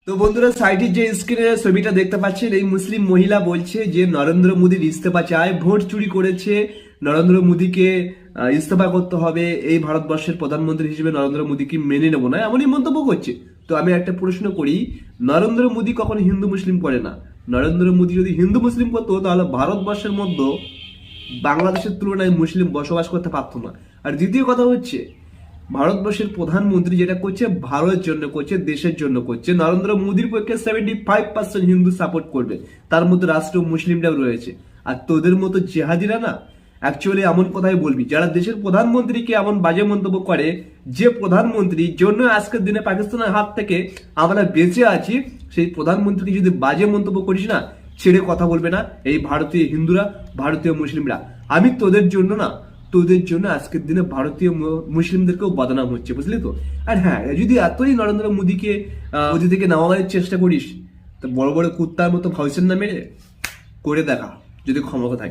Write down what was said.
তো বন্ধুরা, সাইটের যে স্ক্রিনে ছবিটা দেখতে পাচ্ছেন, এই মুসলিম মহিলা বলছে যে নরেন্দ্র মোদীর ইস্তফা চায়, ভোট চুরি করেছে, নরেন্দ্র মোদীকে ইস্তফা করতে হবে, এই ভারতবর্ষের প্রধানমন্ত্রী হিসেবে নরেন্দ্র মোদীকে মেনে নেবো না, এমনই মন্তব্য করছে। তো আমি একটা প্রশ্ন করি, নরেন্দ্র মোদী কখনো হিন্দু মুসলিম করে না। নরেন্দ্র মোদী যদি হিন্দু মুসলিম করতো তাহলে ভারতবর্ষের মধ্যে বাংলাদেশের তুলনায় মুসলিম বসবাস করতে পারতো না। আর দ্বিতীয় কথা হচ্ছে, ভারতবর্ষের প্রধানমন্ত্রী যেটা করছে ভারতের জন্য করছে, দেশের জন্য করছে। নরেন্দ্র মোদীর পক্ষে 75% হিন্দু সাপোর্ট করবে, তার মধ্যে রাষ্ট্র মুসলিমরাও রয়েছে। আর তোদের মতো জেহাদিরা না, অ্যাকচুয়ালি এমন কথাই বলবি যারা দেশের প্রধানমন্ত্রীকে এমন বাজে মন্তব্য করে, যে প্রধানমন্ত্রীর জন্য আজকের দিনে পাকিস্তানের হাত থেকে আমরা বেঁচে আছি, সেই প্রধানমন্ত্রীকে যদি বাজে মন্তব্য করিস না, ছেড়ে কথা বলবে না এই ভারতীয় হিন্দুরা, ভারতীয় মুসলিমরা। আমি তোদের জন্য না, তোদের জন্য আজকের দিনে ভারতীয় মুসলিমদেরকেও বদনাম হচ্ছে, বুঝলি তো। আর হ্যাঁ, যদি এতই নরেন্দ্র মোদীকে মোদী থেকে নামানোর চেষ্টা করিস, তো বড় বড় কুত্তার মতো ভাইসেন না মেরে করে দেখা, যদি ক্ষমতা থাকে।